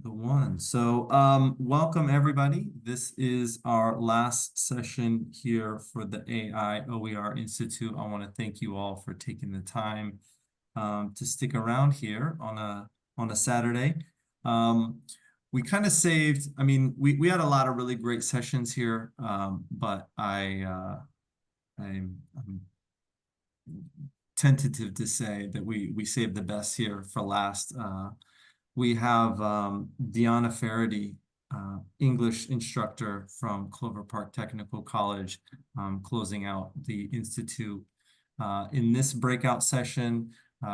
The one. So, welcome everybody. This is our last session here for the AI OER Institute. I want to thank you all for taking the time to stick around here on a Saturday. We kind of saved, I mean, we had a lot of really great sessions here, but I'm tentative to say that we saved the best here for last. We have Dionna Faherty, English instructor from Clover Park Technical College, closing out the Institute. In this breakout session,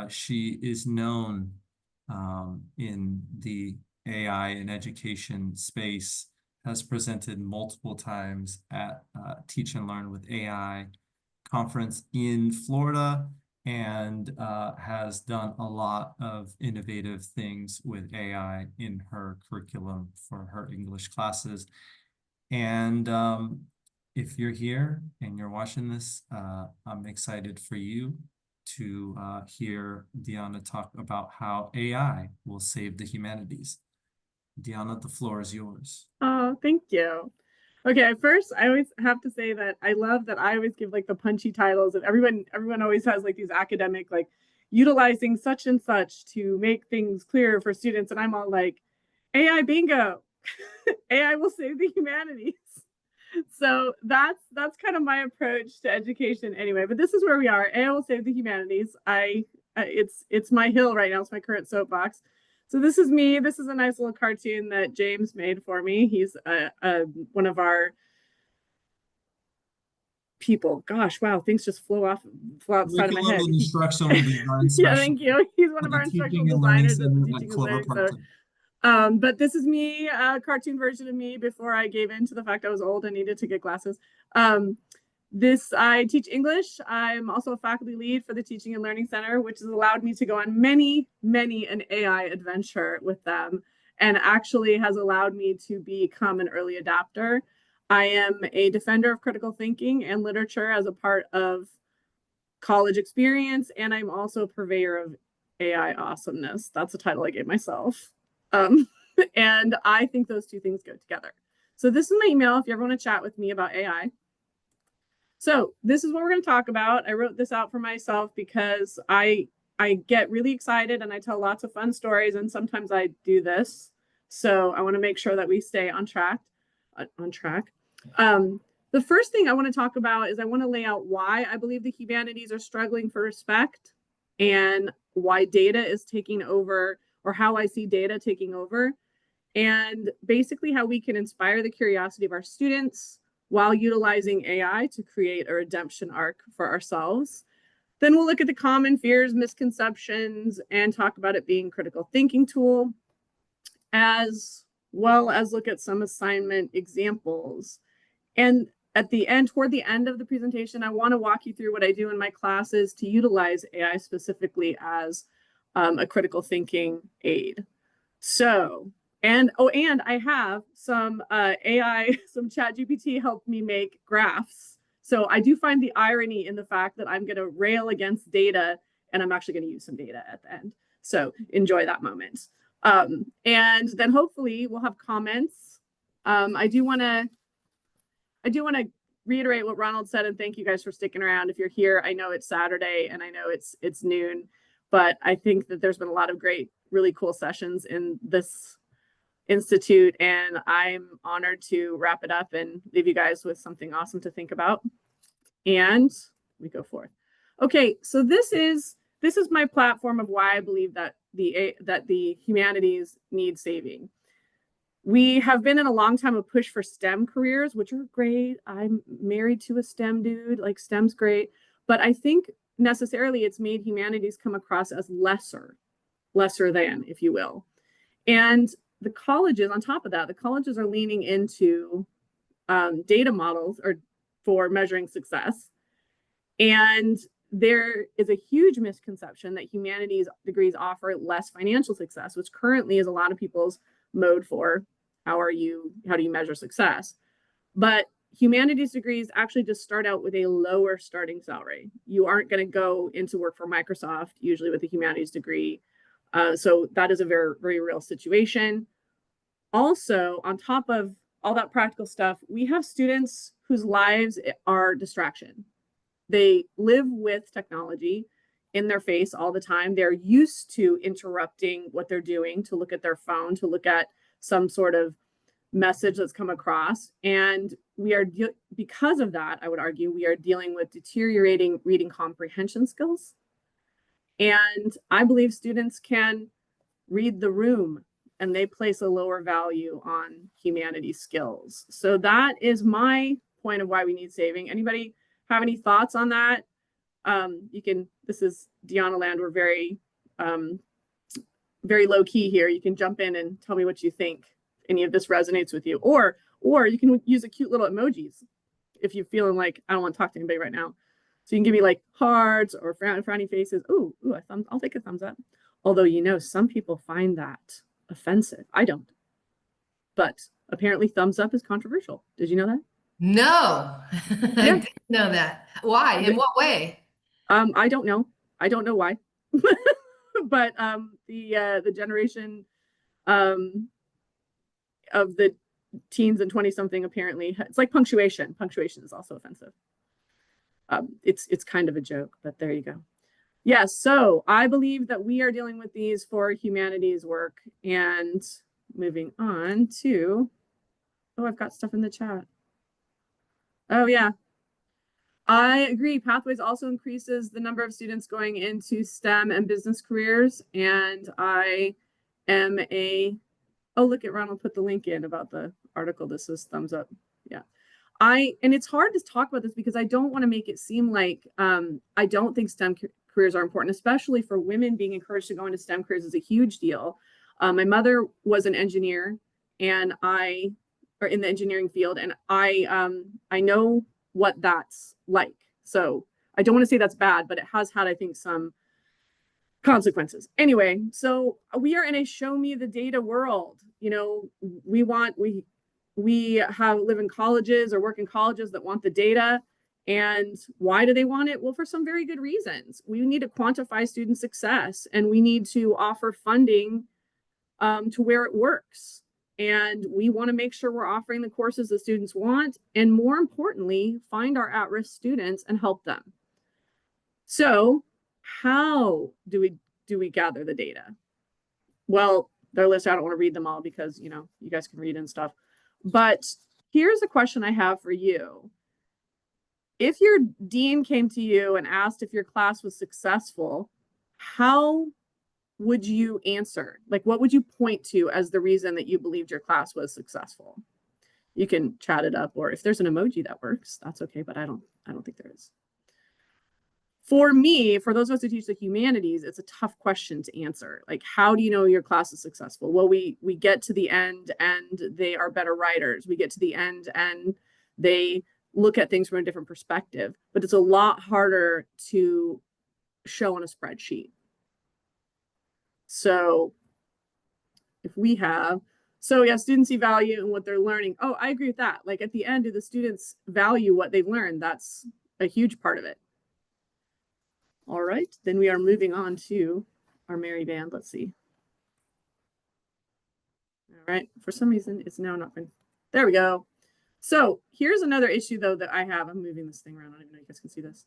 she is known in the AI and education space, has presented multiple times at Teach and Learn with AI conference in Florida, and has done a lot of innovative things with AI in her curriculum for her English classes. And if you're here and you're watching this, I'm excited for you to hear Dionna talk about how AI will save the humanities. Dionna, the floor is yours. Oh, thank you. Okay, first, I always have to say that I love that I always give like the punchy titles, and everyone always has like these academic, like utilizing such and such to make things clearer for students. And I'm all like, AI bingo, AI will save the humanities. So that's kind of my approach to education anyway. But this is where we are. AI will save the humanities. It's my hill right now. It's my current soapbox. So this is me. This is a nice little cartoon that James made for me. He's one of our people. Gosh, wow, things just flow outside of my head. Instructional design Yeah, thank you. He's one of our instructional designers at the Teaching and Learning Center. But this is me, a cartoon version of me before I gave in to the fact I was old and needed to get glasses. I teach English. I'm also a faculty lead for the Teaching and Learning Center, which has allowed me to go on many an AI adventure with them, and actually has allowed me to become an early adopter. I am a defender of critical thinking and literature as a part of college experience, and I'm also a purveyor of AI awesomeness. That's the title I gave myself. And I think those two things go together. So this is my email if you ever want to chat with me about AI. So this is what we're going to talk about. I wrote this out for myself because I get really excited and I tell lots of fun stories, and sometimes I do this. So I want to make sure that we stay on track. The first thing I want to talk about is I want to lay out why I believe the humanities are struggling for respect, and why data is taking over, or how I see data taking over, and basically how we can inspire the curiosity of our students while utilizing AI to create a redemption arc for ourselves. Then we'll look at the common fears, misconceptions, and talk about it being a critical thinking tool, as well as look at some assignment examples. And at the end, toward the end of the presentation, I want to walk you through what I do in my classes to utilize AI specifically as a critical thinking aid. So, and I have some AI, some ChatGPT helped me make graphs. So I do find the irony in the fact that I'm going to rail against data, and I'm actually going to use some data at the end. So enjoy that moment. And then hopefully we'll have comments. I do want to reiterate what Ronald said, and thank you guys for sticking around. If you're here, I know it's Saturday and I know it's noon, but I think that there's been a lot of great, really cool sessions in this institute, and I'm honored to wrap it up and leave you guys with something awesome to think about. And we go forth. Okay, so this is my platform of why I believe that the humanities need saving. We have been in a long time a push for STEM careers, which are great. I'm married to a STEM dude, like STEM's great, but I think necessarily it's made humanities come across as lesser than, if you will. And the colleges, on top of that, the colleges are leaning into data models for measuring success. And there is a huge misconception that humanities degrees offer less financial success, which currently is a lot of people's mode for how do you measure success. But humanities degrees actually just start out with a lower starting salary. You aren't going to go into work for Microsoft usually with a humanities degree. So that is a very, very real situation. Also, on top of all that practical stuff, we have students whose lives are distraction. They live with technology in their face all the time. They're used to interrupting what they're doing to look at their phone, to look at some sort of message that's come across. And we are, because of that, I would argue, we are dealing with deteriorating reading comprehension skills. And I believe students can read the room and they place a lower value on humanities skills. So that is my point of why we need saving. Anybody have any thoughts on that? You can, this is Dionna land. We're very, very low key here. You can jump in and tell me what you think. Any of this resonates with you, or you can use a cute little emojis if you're feeling like I don't want to talk to anybody right now. So you can give me like hearts or frowny faces. Ooh, I'll take a thumbs up. Although, you know, some people find that offensive. I don't. But apparently thumbs up is controversial. Did you know that? No, I Yeah. didn't know that. Why? In what way? I don't know. I don't know why. But the generation of the teens and 20 something, apparently it's like punctuation. Punctuation is also offensive. It's kind of a joke, but there you go. Yes, so I believe that we are dealing with these for humanities work. And moving on to, oh, I've got stuff in the chat. Oh yeah, I agree. Pathways also increases the number of students going into STEM and business careers. And I am oh, look at Ronald put the link in about the article. This is thumbs up. Yeah. And it's hard to talk about this because I don't want to make it seem like I don't think STEM careers are important, especially for women. Being encouraged to go into STEM careers is a huge deal. My mother was an engineer and or in the engineering field, and I know what that's like. So I don't want to say that's bad, but it has had, I think, some consequences. Anyway, so we are in a show me the data world. You know, we live in colleges or work in colleges that want the data. And why do they want it? Well, for some very good reasons. We need to quantify student success, and we need to offer funding to where it works. And we want to make sure we're offering the courses the students want, and more importantly, find our at-risk students and help them. So how do we gather the data? Well, they're listed. I don't want to read them all because, you know, you guys can read and stuff. But here's a question I have for you. If your dean came to you and asked if your class was successful, how would you answer? Like, what would you point to as the reason that you believed your class was successful? You can chat it up, or if there's an emoji that works, that's okay, but I don't think there is. For me, for those of us who teach the humanities, it's a tough question to answer. Like, how do you know your class is successful? Well, we get to the end and they are better writers. We get to the end and they look at things from a different perspective, but it's a lot harder to show on a spreadsheet. So if we have, so yeah, students see value in what they're learning. Oh, I agree with that. Like at the end, do the students value what they've learned? That's a huge part of it. All right, then we are moving on to our merry band. Let's see. All right, for some reason, it's now not been, there we go. So here's another issue though that I have. I'm moving this thing around. I don't even know if you guys can see this.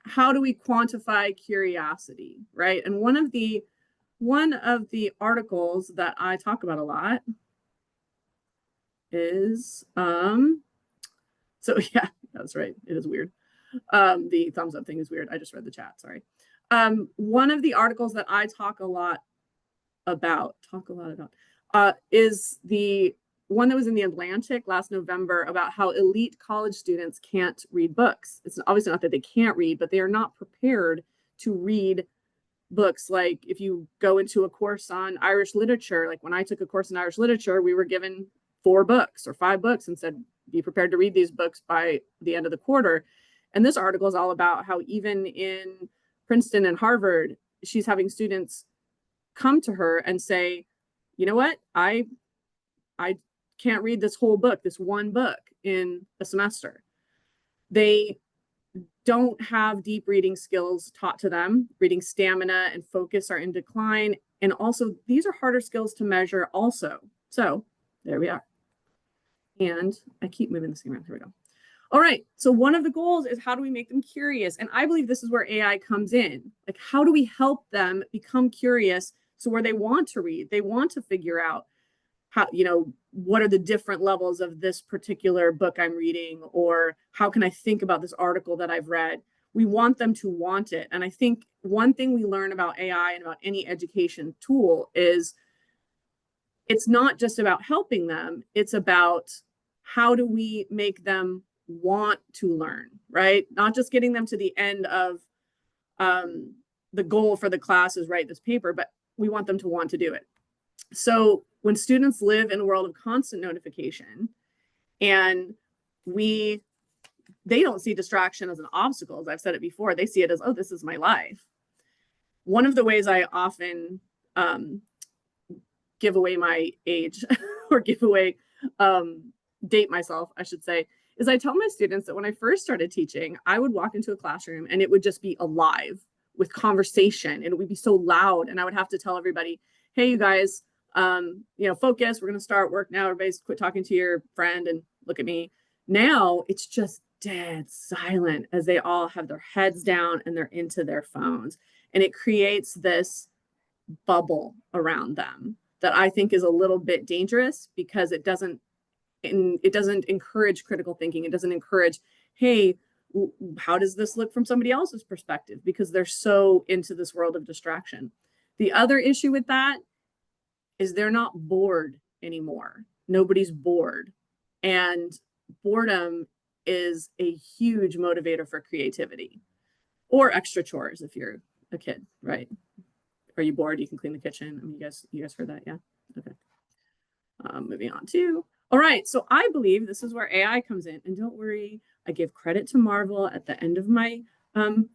How do we quantify curiosity, right? And one of the articles that I talk about a lot is, so yeah, that's right. It is weird. The thumbs up thing is weird. I just read the chat, sorry. One of the articles that I talk a lot about, is the one that was in the Atlantic last November about how elite college students can't read books. It's obviously not that they can't read, but they are not prepared to read books. Like if you go into a course on Irish literature, like when I took a course in Irish literature, we were given 4 books or 5 books and said, be prepared to read these books by the end of the quarter. And this article is all about how even in Princeton and Harvard, she's having students come to her and say, you know what, I can't read this whole book, this one book in a semester. They don't have deep reading skills taught to them. Reading stamina and focus are in decline. And also, these are harder skills to measure also. So there we are. And I keep moving this thing around. Here we go. All right. So one of the goals is how do we make them curious? And I believe this is where AI comes in. Like, how do we help them become curious? So where they want to read, they want to figure out how, what are the different levels of this particular book I'm reading, or how can I think about this article that I've read? We want them to want it. And I think one thing we learn about AI and about any education tool is it's not just about helping them, it's about how do we make them want to learn, right? Not just getting them to the end of the goal for the class is write this paper, but we want them to want to do it. So when students live in a world of constant notification and they don't see distraction as an obstacle, as I've said it before, they see it as, oh, this is my life. One of the ways I often give away my age or date myself, I should say, is I tell my students that when I first started teaching, I would walk into a classroom and it would just be alive with conversation, and it would be so loud. And I would have to tell everybody, hey, you guys, focus, we're going to start work now. Everybody's quit talking to your friend and look at me. Now it's just dead silent as they all have their heads down and they're into their phones. And it creates this bubble around them that I think is a little bit dangerous, because it doesn't encourage critical thinking. It doesn't encourage, hey, how does this look from somebody else's perspective? Because they're so into this world of distraction. The other issue with that is they're not bored anymore. Nobody's bored. And boredom is a huge motivator for creativity or extra chores if you're a kid, right? Are you bored? You can clean the kitchen. I mean, you guys heard that, yeah? Okay. Moving on to, all right. So I believe this is where AI comes in, and don't worry, I give credit to Marvel at the end of my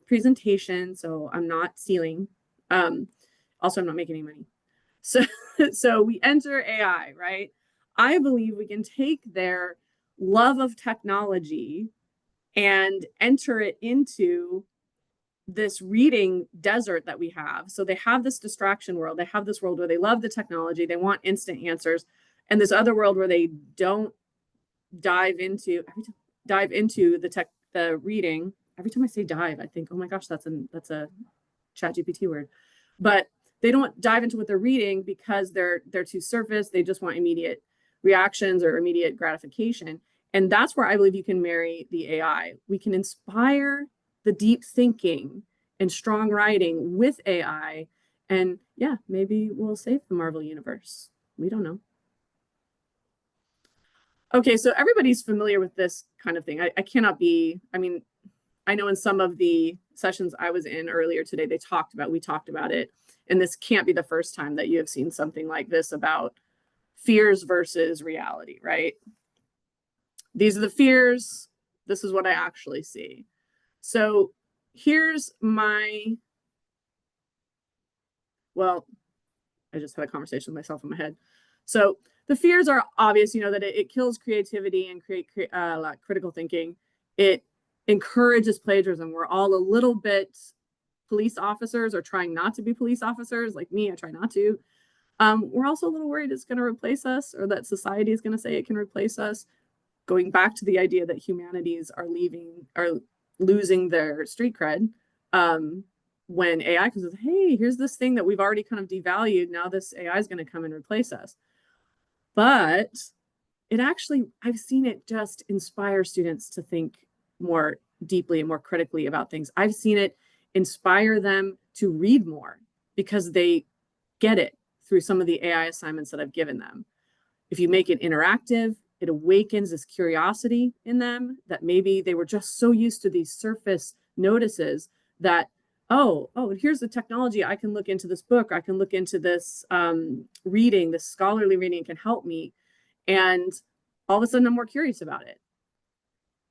presentation, so I'm not stealing. Also, I'm not making any money. So we enter AI, right? I believe we can take their love of technology and enter it into this reading desert that we have. So they have this distraction world. They have this world where they love the technology. They want instant answers. And this other world where they don't dive into the reading. Every time I say dive, I think, oh my gosh, that's a ChatGPT word. But they don't dive into what they're reading because they're too surface. They just want immediate reactions or immediate gratification. And that's where I believe you can marry the AI. We can inspire the deep thinking and strong writing with AI. And yeah, maybe we'll save the Marvel universe. We don't know. Okay, so everybody's familiar with this kind of thing. I mean, I know in some of the sessions I was in earlier today, we talked about it. And this can't be the first time that you have seen something like this about fears versus reality, right? These are the fears. This is what I actually see. So here's I just had a conversation with myself in my head. So the fears are obvious, that it kills creativity and critical thinking. It encourages plagiarism. We're all a little bit police officers, or trying not to be police officers. Like me, I try not to. We're also a little worried it's going to replace us, or that society is going to say it can replace us. Going back to the idea that humanities are losing their street cred. When AI comes with, hey, here's this thing that we've already kind of devalued. Now this AI is going to come and replace us. But I've seen it just inspire students to think more deeply and more critically about things. I've seen it inspire them to read more because they get it through some of the AI assignments that I've given them. If you make it interactive, it awakens this curiosity in them that maybe they were just so used to these surface notices that, oh, here's the technology. I can look into this book. I can look into this reading, this scholarly reading can help me. And all of a sudden I'm more curious about it.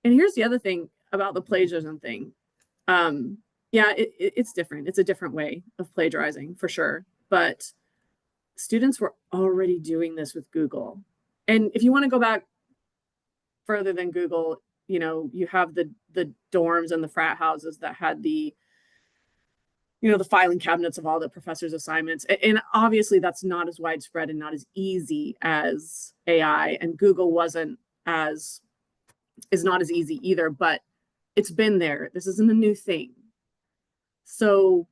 And here's the other thing about the plagiarism thing. Yeah, it's different. It's a different way of plagiarizing for sure. But students were already doing this with Google. And if you want to go back further than Google, you have the dorms and the frat houses that had the the filing cabinets of all the professors' assignments. And obviously that's not as widespread and not as easy as AI, and Google is not as easy either, but it's been there. This isn't a new thing. So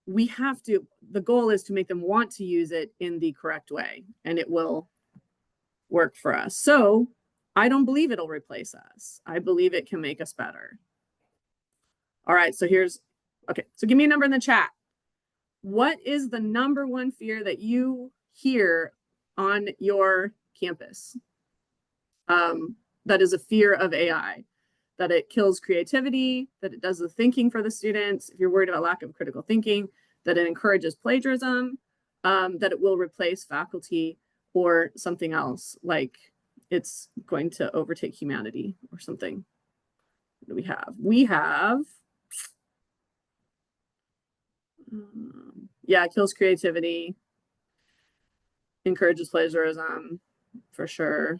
the goal is to make them want to use it in the correct way, and it will work for us. So I don't believe it'll replace us. I believe it can make us better. All right, so so give me a number in the chat. What is the number one fear that you hear on your campus? That is a fear of AI, that it kills creativity, that it does the thinking for the students. If you're worried about lack of critical thinking, that it encourages plagiarism, that it will replace faculty, or something else, like it's going to overtake humanity or something. What do we have? We have, yeah, it kills creativity, encourages plagiarism, for sure.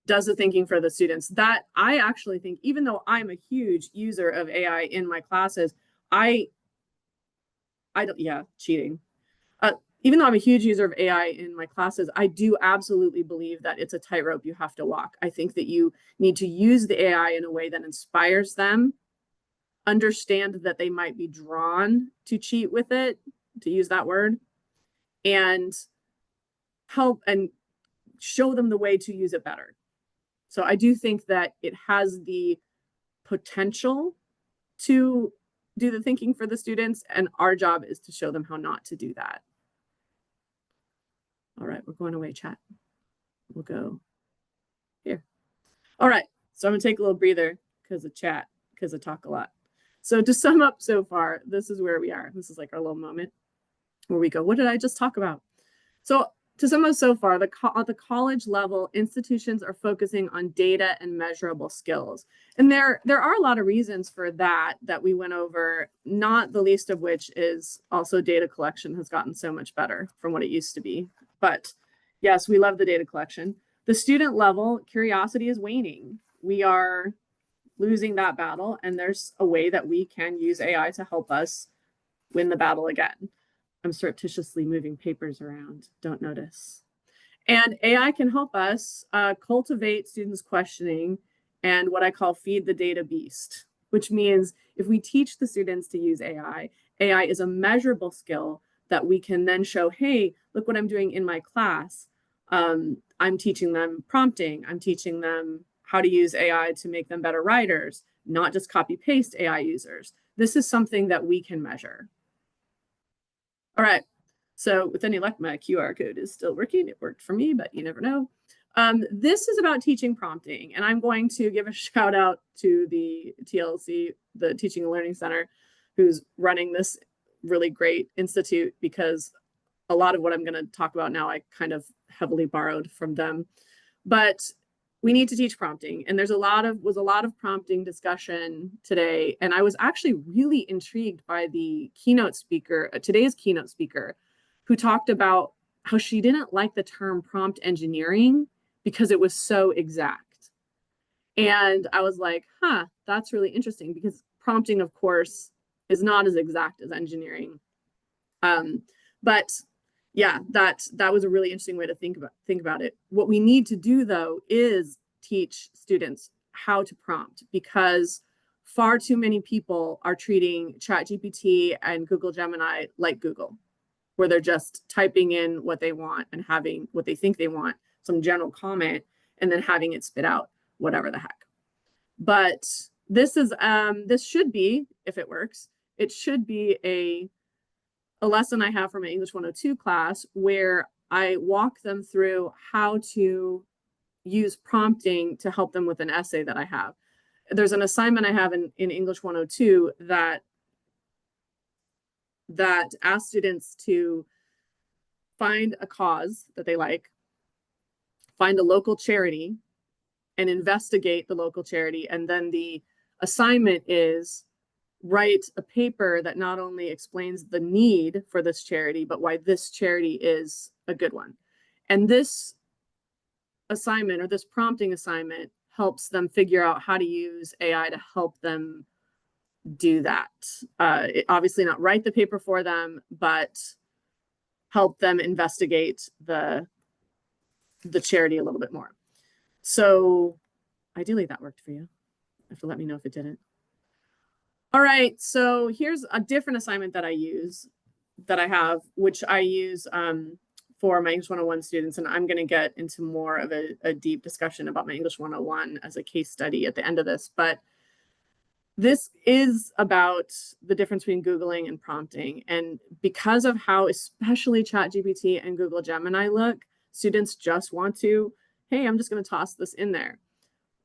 Does the thinking for the students. That I actually think, even though I'm a huge user of AI in my classes, I don't, yeah, cheating. Even though I'm a huge user of AI in my classes, I do absolutely believe that it's a tightrope you have to walk. I think that you need to use the AI in a way that inspires them, understand that they might be drawn to cheat with it, to use that word, and help and show them the way to use it better. So I do think that it has the potential to do the thinking for the students, and our job is to show them how not to do that. All right, we're going away, chat. We'll go here. All right, so I'm gonna take a little breather because of chat, because I talk a lot. So to sum up so far, this is where we are. This is like our little moment where we go, what did I just talk about? So to sum up so far, at the college level, institutions are focusing on data and measurable skills. And there are a lot of reasons for that we went over, not the least of which is also data collection has gotten so much better from what it used to be. But yes, we love the data collection. The student level, curiosity is waning. We are losing that battle, and there's a way that we can use AI to help us win the battle again. I'm surreptitiously moving papers around, don't notice. And AI can help us cultivate students' questioning and what I call feed the data beast, which means if we teach the students to use AI, AI is a measurable skill that we can then show, hey, look what I'm doing in my class. I'm teaching them prompting. I'm teaching them how to use AI to make them better writers, not just copy paste AI users. This is something that we can measure. All right, so with any luck, my QR code is still working. It worked for me, but you never know. This is about teaching prompting, and I'm going to give a shout out to the TLC, the Teaching and Learning Center, who's running this really great institute, because a lot of what I'm going to talk about now, I kind of heavily borrowed from them. But we need to teach prompting, and was a lot of prompting discussion today. And I was actually really intrigued by the keynote speaker, today's keynote speaker, who talked about how she didn't like the term prompt engineering because it was so exact. And I was like, huh, that's really interesting, because prompting, of course, is not as exact as engineering. But yeah, that was a really interesting way to think about it. What we need to do, though, is teach students how to prompt, because far too many people are treating ChatGPT and Google Gemini like Google, where they're just typing in what they want and having what they think they want, some general comment, and then having it spit out whatever the heck. But this should be, if it works, it should be a lesson I have from my English 102 class, where I walk them through how to use prompting to help them with an essay that I have. There's an assignment I have in English 102 that asks students to find a cause that they like, find a local charity, and investigate the local charity. And then the assignment is write a paper that not only explains the need for this charity, but why this charity is a good one. And this assignment, or this prompting assignment, helps them figure out how to use AI to help them do that. Obviously not write the paper for them, but help them investigate the charity a little bit more. So ideally that worked for you. You have to let me know if it didn't. All right, so here's a different assignment that I have, which I use for my English 101 students, and I'm going to get into more of a deep discussion about my English 101 as a case study at the end of this. But this is about the difference between Googling and prompting. And because of how especially ChatGPT and Google Gemini look, students just want to, hey, I'm just going to toss this in there.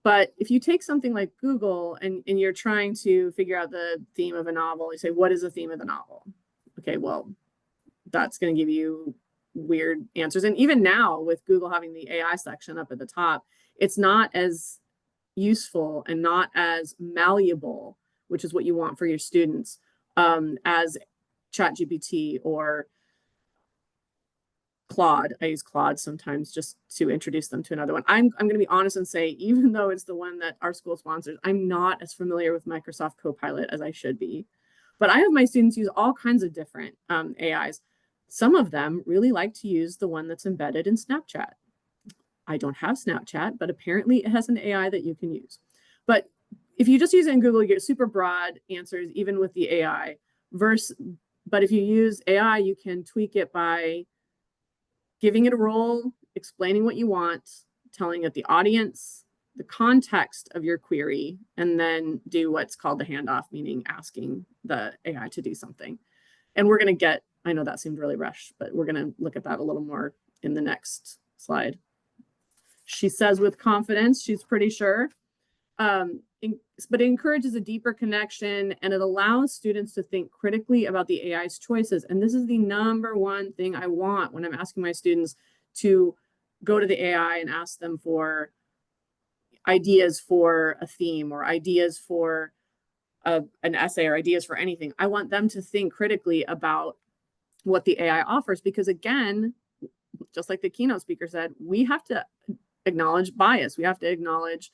But if you take something like Google and you're trying to figure out the theme of a novel, you say, what is the theme of the novel? Okay, well, that's going to give you weird answers. And even now with Google having the AI section up at the top, it's not as useful and not as malleable, which is what you want for your students, as ChatGPT or Claude. I use Claude sometimes just to introduce them to another one. I'm going to be honest and say, even though it's the one that our school sponsors, I'm not as familiar with Microsoft Copilot as I should be. But I have my students use all kinds of different AIs. Some of them really like to use the one that's embedded in Snapchat. I don't have Snapchat, but apparently it has an AI that you can use. But if you just use it in Google, you get super broad answers, even with the AI. But if you use AI, you can tweak it by giving it a role, explaining what you want, telling it the audience, the context of your query, and then do what's called the handoff, meaning asking the AI to do something. And we're going to get, I know that seemed really rushed, but we're going to look at that a little more in the next slide. She says with confidence, she's pretty sure, but it encourages a deeper connection and it allows students to think critically about the AI's choices. And this is the number one thing I want when I'm asking my students to go to the AI and ask them for ideas for a theme or ideas for an essay or ideas for anything. I want them to think critically about what the AI offers, because again, just like the keynote speaker said, we have to acknowledge bias. We have to acknowledge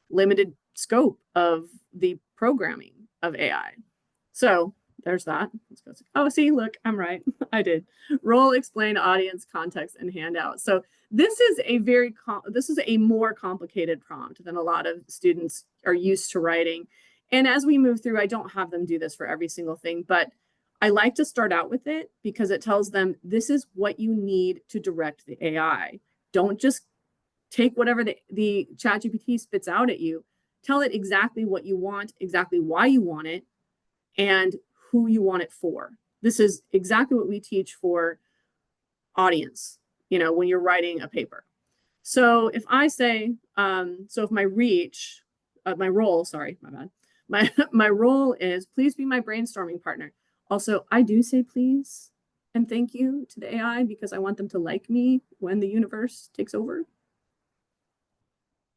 limited scope of the programming of AI. So there's that. Let's go. Oh, see, look, I'm right. I did. Role, explain, audience, context, and handout. So this is a more complicated prompt than a lot of students are used to writing. And as we move through, I don't have them do this for every single thing, but I like to start out with it because it tells them this is what you need to direct the AI. Don't just take whatever the ChatGPT spits out at you. Tell it exactly what you want, exactly why you want it, and who you want it for. This is exactly what we teach for audience, when you're writing a paper. So if I say, if my role is please be my brainstorming partner. Also, I do say please and thank you to the AI because I want them to like me when the universe takes over.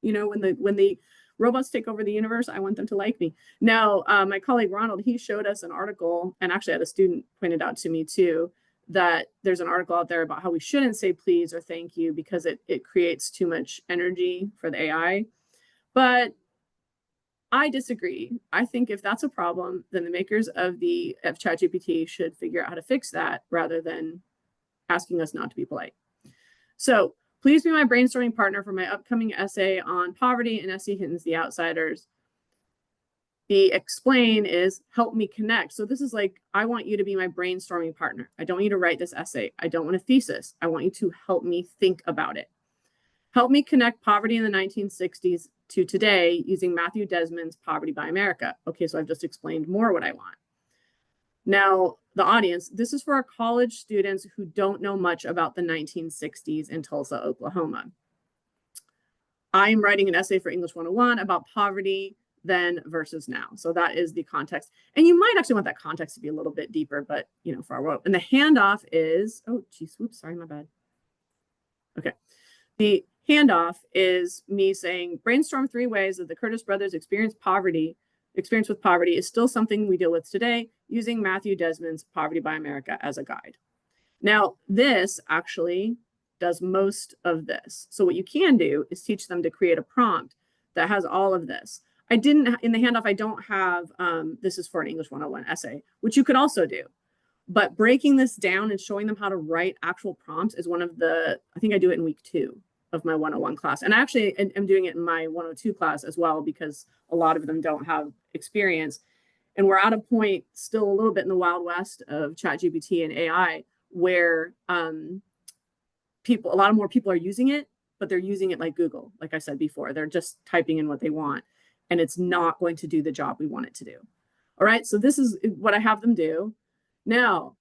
When the robots take over the universe, I want them to like me. Now, my colleague Ronald, he showed us an article, and actually had a student pointed out to me too, that there's an article out there about how we shouldn't say please or thank you because it creates too much energy for the AI. But I disagree. I think if that's a problem, then the makers of ChatGPT should figure out how to fix that rather than asking us not to be polite. So please be my brainstorming partner for my upcoming essay on poverty and SE Hittens the Outsiders. The explain is help me connect. So this is like, I want you to be my brainstorming partner. I don't want you to write this essay. I don't want a thesis. I want you to help me think about it. Help me connect poverty in the 1960s to today using Matthew Desmond's Poverty by America. Okay, so I've just explained more what I want. Now, the audience, this is for our college students who don't know much about the 1960s in Tulsa, Oklahoma. I'm writing an essay for English 101 about poverty then versus now. So that is the context. And you might actually want that context to be a little bit deeper, but for our world. And the handoff is, oh, geez, whoops, sorry, my bad. Okay. The handoff is me saying, brainstorm 3 ways that the Curtis brothers experience with poverty is still something we deal with today using Matthew Desmond's Poverty by America as a guide. Now, this actually does most of this. So what you can do is teach them to create a prompt that has all of this. I didn't, in the handoff, I don't have, this is for an English 101 essay, which you could also do. But breaking this down and showing them how to write actual prompts is one of the, I think I do it in week 2 of my 101 class. And I actually am doing it in my 102 class as well, because a lot of them don't have experience. And we're at a point still a little bit in the Wild West of ChatGPT and AI where a lot more people are using it, but they're using it like Google. Like I said before, they're just typing in what they want, and it's not going to do the job we want it to do. All right, so this is what I have them do. Now,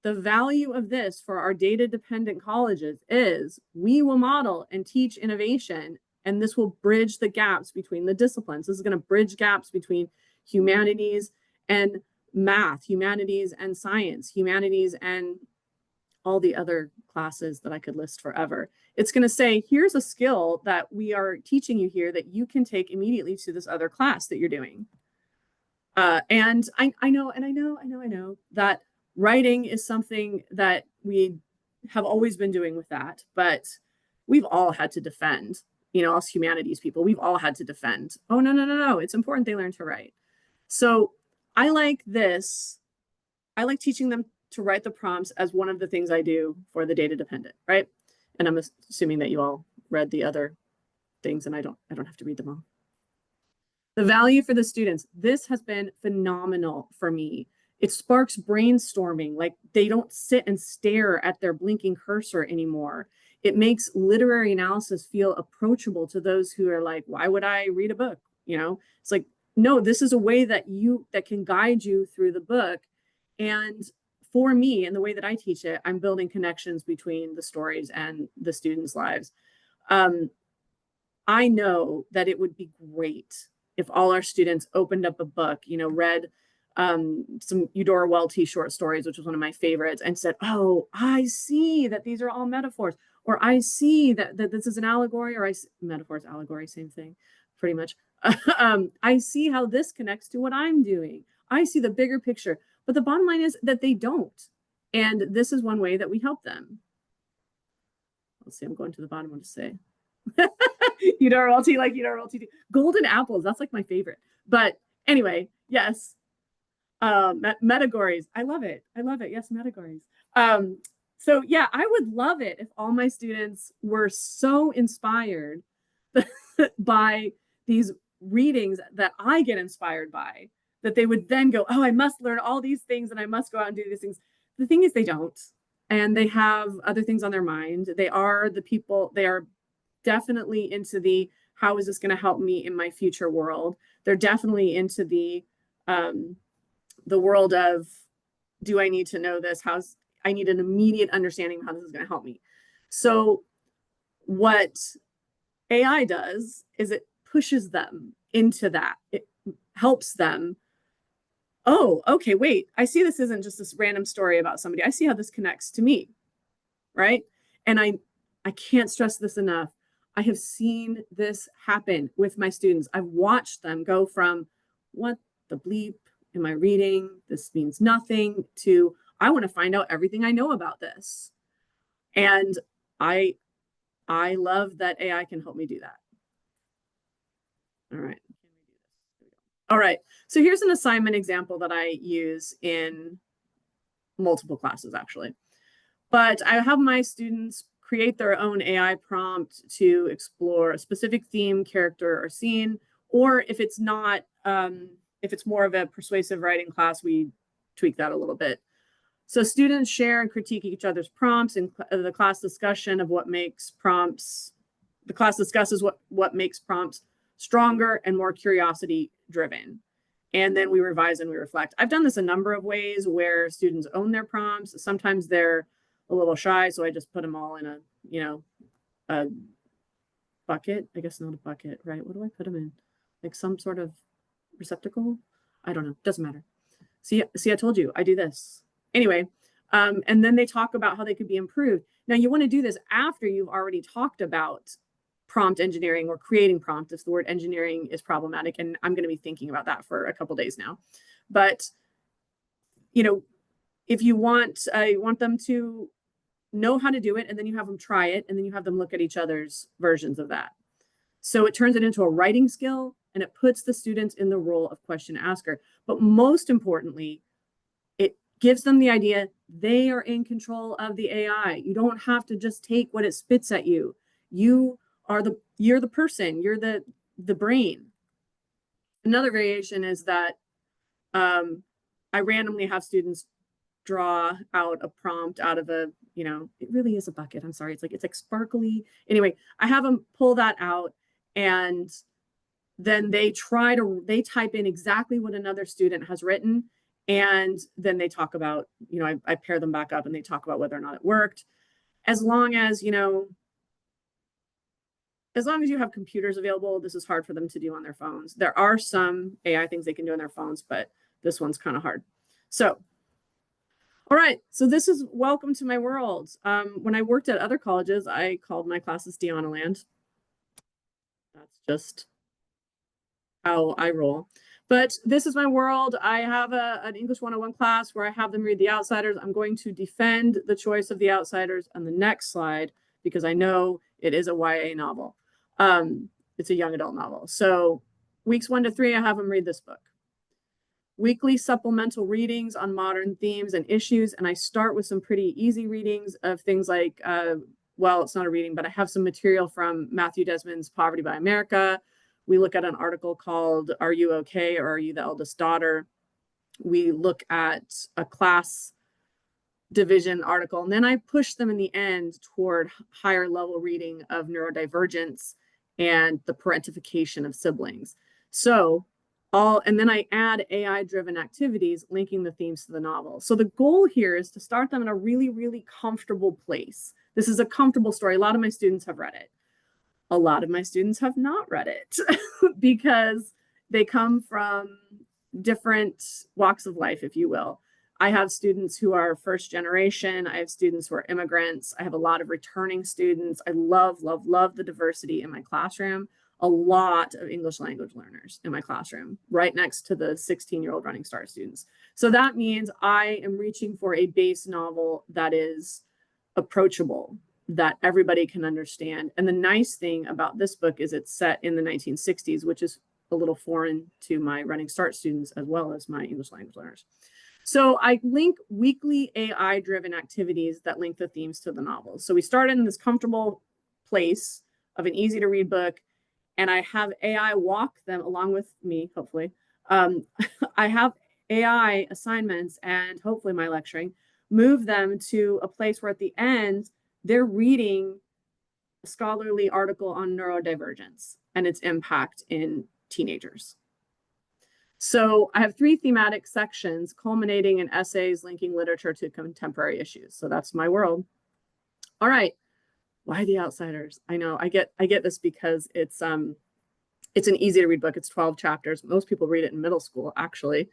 the value of this for our data-dependent colleges is we will model and teach innovation, and this will bridge the gaps between the disciplines. This is going to bridge gaps between humanities and math, humanities and science, humanities and all the other classes that I could list forever. It's going to say, here's a skill that we are teaching you here that you can take immediately to this other class that you're doing. And I know that writing is something that we have always been doing with that, but we've all had to defend, you know, us humanities people, we've all had to defend. Oh, no. It's important they learn to write. So I like this. I like teaching them to write the prompts as one of the things I do for the data dependent, right? And I'm assuming that you all read the other things, and I don't have to read them all. The value for the students, this has been phenomenal for me. It sparks brainstorming. Like, they don't sit and stare at their blinking cursor anymore. It makes literary analysis feel approachable to those who are like, why would I read a book? You know, it's like, no, this is a way that can guide you through the book. And for me, and the way that I teach it, I'm building connections between the stories and the students' lives. I know that it would be great if all our students opened up a book, you know, read some Eudora Welty short stories, which was one of my favorites, and said, oh, I see that these are all metaphors, or I see that this is an allegory, or metaphors, allegory, same thing, pretty much. I see how this connects to what I'm doing. I see the bigger picture, but the bottom line is that they don't. And this is one way that we help them. Let's see, I'm going to the bottom, what to say. Eudora Welty, like Eudora Welty. Golden apples, that's like my favorite. But anyway, yes. Metagories, I love it. Yes, metagories. So yeah, I would love it if all my students were so inspired by these readings that I get inspired by, that they would then go, oh, I must learn all these things and I must go out and do these things. The thing is, they don't. And they have other things on their mind. They are definitely into the, how is this going to help me in my future world? They're definitely into the world of, do I need to know this? I need an immediate understanding of how this is going to help me. So what AI does is it pushes them into that. It helps them. Oh, okay, wait, I see this isn't just this random story about somebody. I see how this connects to me, right? And I can't stress this enough. I have seen this happen with my students. I've watched them go from, what the bleep am I reading? This means nothing, to, I want to find out everything I know about this. And I love that AI can help me do that. All right. All right. So here's an assignment example that I use in multiple classes, actually. But I have my students create their own AI prompt to explore a specific theme, character, or scene. Or if it's not, if it's more of a persuasive writing class, we tweak that a little bit. So students share and critique each other's prompts, and the class discussion of what makes prompts, the class discusses what makes prompts stronger and more curiosity driven. And then we revise and we reflect. I've done this a number of ways where students own their prompts. Sometimes they're a little shy, so I just put them all in a, you know, a bucket. I guess not a bucket, right? What do I put them in? Like some sort of receptacle? I don't know. Doesn't matter. See, I told you I do this. Anyway, and then they talk about how they could be improved. Now, you want to do this after you've already talked about prompt engineering or creating prompt, if the word engineering is problematic. And I'm going to be thinking about that for a couple of days now. But, you know, if you want them to know how to do it, and then you have them try it, and then you have them look at each other's versions of that. So it turns it into a writing skill, and it puts the students in the role of question asker. But most importantly, it gives them the idea they are in control of the AI. You don't have to just take what it spits at you. You're the person, you're the brain. Another variation is that I randomly have students draw out a prompt out of a, it really is a bucket. I'm sorry. It's like sparkly. Anyway, I have them pull that out, and then they type in exactly what another student has written. And then they talk about, I pair them back up and they talk about whether or not it worked. As long as you have computers available, this is hard for them to do on their phones. There are some AI things they can do on their phones, but this one's kind of hard. So, all right. So this is welcome to my world. When I worked at other colleges, I called my classes Dionna land. That's just how I roll. But this is my world. I have an English 101 class where I have them read The Outsiders. I'm going to defend the choice of The Outsiders on the next slide because I know it is a YA novel. It's a young adult novel. So weeks 1 to 3, I have them read this book. Weekly supplemental readings on modern themes and issues. And I start with some pretty easy readings of things like, well, it's not a reading, but I have some material from Matthew Desmond's Poverty by America. We look at an article called Are You Okay, or Are You the Eldest Daughter? We look at a class division article, and then I push them in the end toward higher level reading of neurodivergence and the parentification of siblings. And then I add AI-driven activities linking the themes to the novel. So the goal here is to start them in a really, really comfortable place. This is a comfortable story. A lot of my students have read it. A lot of my students have not read it because they come from different walks of life, if you will. I have students who are first generation. I have students who are immigrants. I have a lot of returning students. I love, love, love the diversity in my classroom. A lot of English language learners in my classroom, right next to the 16-year-old Running Start students. So that means I am reaching for a base novel that is approachable, that everybody can understand. And the nice thing about this book is it's set in the 1960s, which is a little foreign to my Running Start students as well as my English language learners. So I link weekly AI-driven activities that link the themes to the novel. So we start in this comfortable place of an easy-to-read book, and I have AI walk them along with me, hopefully. I have AI assignments and hopefully my lecturing, move them to a place where at the end, they're reading a scholarly article on neurodivergence and its impact in teenagers. So I have 3 thematic sections culminating in essays linking literature to contemporary issues. So that's my world. All right. Why The Outsiders? I know I get this because it's an easy to read book. It's 12 chapters. Most people read it in middle school, actually.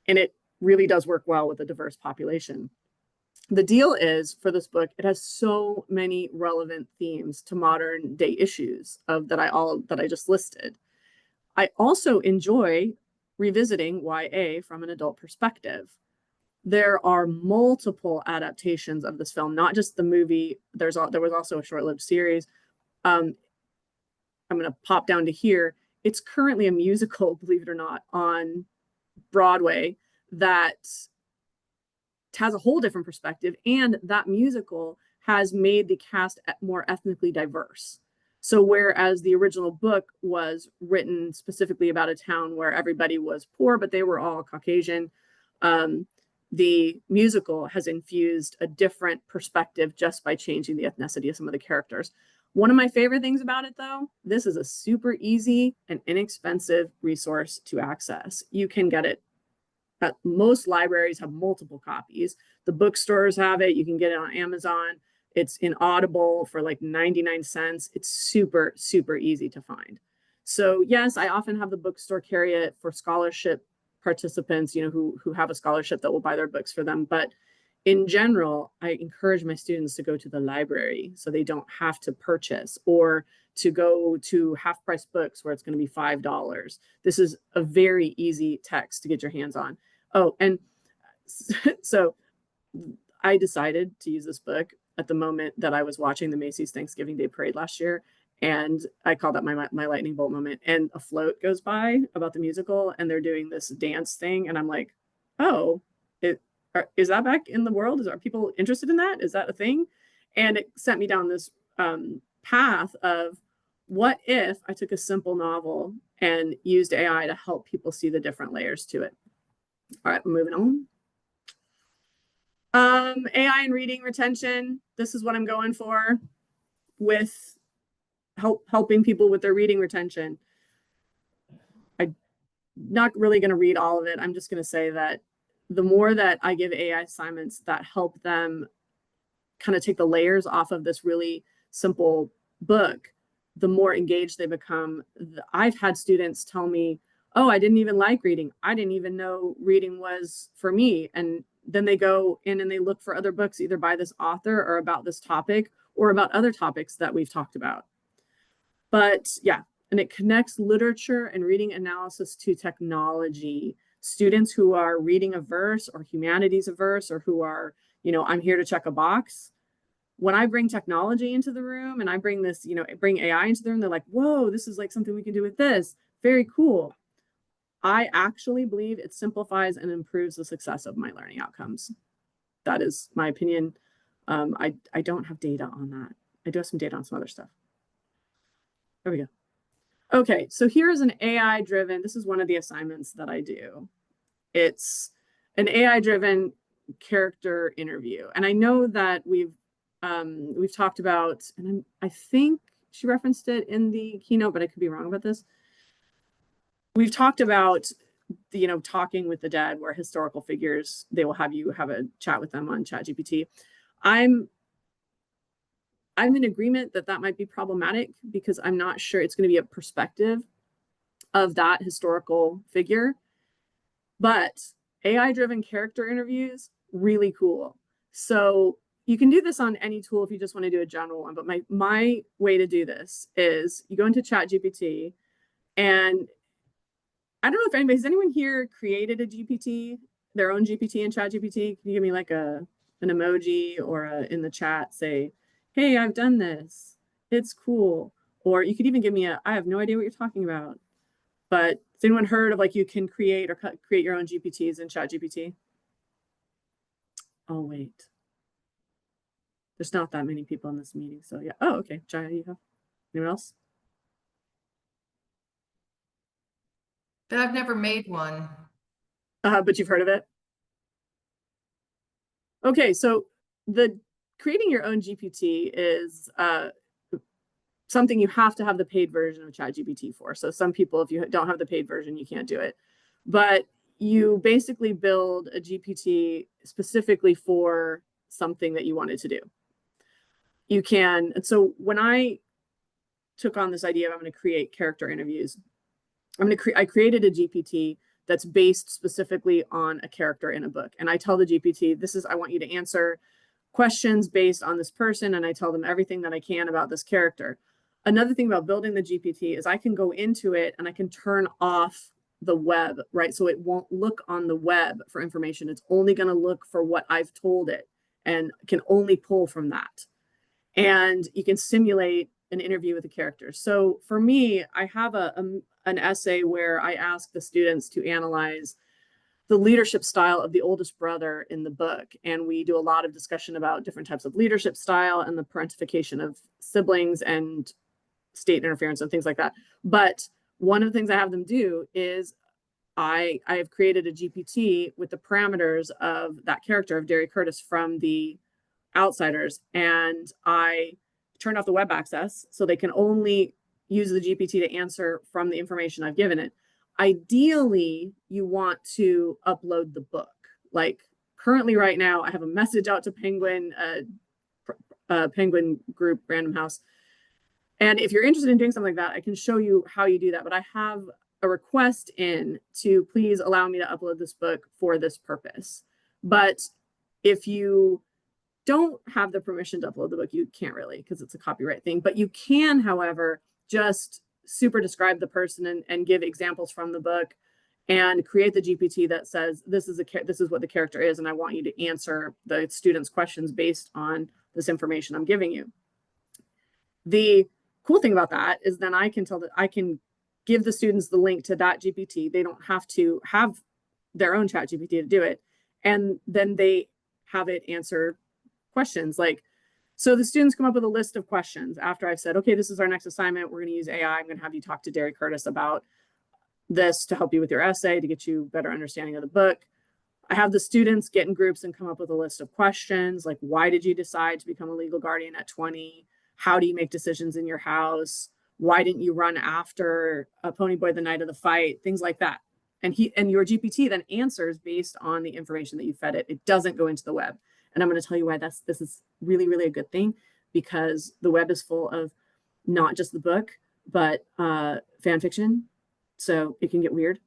And it really does work well with a diverse population. The deal is, for this book, it has so many relevant themes to modern day issues that I just listed. I also enjoy revisiting YA from an adult perspective. There are multiple adaptations of this film, not just the movie. There was also a short-lived series. I'm going to pop down to here. It's currently a musical, believe it or not, on Broadway that has a whole different perspective, and that musical has made the cast more ethnically diverse. So whereas the original book was written specifically about a town where everybody was poor, but they were all Caucasian, the musical has infused a different perspective just by changing the ethnicity of some of the characters. One of my favorite things about it, though, this is a super easy and inexpensive resource to access. You can get it. Most libraries have multiple copies. The bookstores have it. You can get it on Amazon. It's in Audible for like 99 cents. It's super, super easy to find. So yes, I often have the bookstore carry it for scholarship participants, who have a scholarship that will buy their books for them. But in general, I encourage my students to go to the library so they don't have to purchase, or to go to half-price books where it's going to be $5. This is a very easy text to get your hands on. Oh, and so I decided to use this book at the moment that I was watching the Macy's Thanksgiving Day Parade last year. And I call that my lightning bolt moment. And a float goes by about the musical, and they're doing this dance thing, and I'm like, oh, is that back in the world? Are people interested in that? Is that a thing? And it sent me down this path of, what if I took a simple novel and used AI to help people see the different layers to it? All right, we're moving on. AI and reading retention. This is what I'm going for with helping people with their reading retention. I'm not really going to read all of it. I'm just going to say that the more that I give AI assignments that help them kind of take the layers off of this really simple book, the more engaged they become. I've had students tell me, oh, I didn't even like reading. I didn't even know reading was for me. And then they go in and they look for other books, either by this author or about this topic or about other topics that we've talked about. But yeah, and it connects literature and reading analysis to technology. Students who are reading a verse or humanities a verse, or who are, I'm here to check a box. When I bring technology into the room and I bring this, bring AI into the room, they're like, whoa, this is like something we can do with this. Very cool. I actually believe it simplifies and improves the success of my learning outcomes. That is my opinion. I don't have data on that. I do have some data on some other stuff. There we go. Okay, so here's an AI-driven, this is one of the assignments that I do. It's an AI-driven character interview. And I know that we've talked about, and I think she referenced it in the keynote, but I could be wrong about this. We've talked about, talking with the dead, where historical figures, they will have you have a chat with them on ChatGPT. I'm in agreement that might be problematic, because I'm not sure it's going to be a perspective of that historical figure. But AI-driven character interviews, really cool. So you can do this on any tool if you just want to do a general one. But my way to do this is you go into ChatGPT, and I don't know if has anyone here created a GPT, their own GPT in ChatGPT? Can you give me like an emoji or in the chat, say, hey, I've done this. It's cool. Or you could even give me I have no idea what you're talking about. But has anyone heard of, like, you can create your own GPTs in ChatGPT? Oh, wait. There's not that many people in this meeting. So yeah. Oh, okay. Jaya, you have? Anyone else? But I've never made one. But you've heard of it? Okay, so creating your own GPT is something you have to have the paid version of ChatGPT for. So some people, if you don't have the paid version, you can't do it. But you basically build a GPT specifically for something that you wanted to do. You can, and so when I took on this idea of I'm going to create character interviews, I created a GPT that's based specifically on a character in a book. And I tell the GPT, I want you to answer questions based on this person. And I tell them everything that I can about this character. Another thing about building the GPT is I can go into it and I can turn off the web, right? So it won't look on the web for information. It's only going to look for what I've told it and can only pull from that. And you can simulate an interview with a character. So for me, I have an essay where I ask the students to analyze the leadership style of the oldest brother in the book. And we do a lot of discussion about different types of leadership style and the parentification of siblings and state interference and things like that. But one of the things I have them do is I have created a GPT with the parameters of that character of Derry Curtis from The Outsiders. And I turned off the web access so they can only use the GPT to answer from the information I've given it. Ideally, you want to upload the book. Like currently right now, I have a message out to Penguin Group, Random House. And if you're interested in doing something like that, I can show you how you do that. But I have a request in to please allow me to upload this book for this purpose. But if you don't have the permission to upload the book, you can't really, because it's a copyright thing. But you can, however, just super describe the person and give examples from the book and create the GPT that says, this is what the character is, and I want you to answer the students' questions based on this information I'm giving you. The cool thing about that is then I can give the students the link to that GPT. They don't have to have their own chat GPT to do it. And then they have it answer questions. Like, so the students come up with a list of questions after I've said, okay, this is our next assignment. We're going to use AI. I'm going to have you talk to Derry Curtis about this to help you with your essay, to get you better understanding of the book. I have the students get in groups and come up with a list of questions like, why did you decide to become a legal guardian at 20? How do you make decisions in your house? Why didn't you run after a pony boy the night of the fight? Things like that. And your GPT then answers based on the information that you fed it. It doesn't go into the web. And I'm going to tell you why this is really, really a good thing, because the web is full of not just the book, but fan fiction. So it can get weird.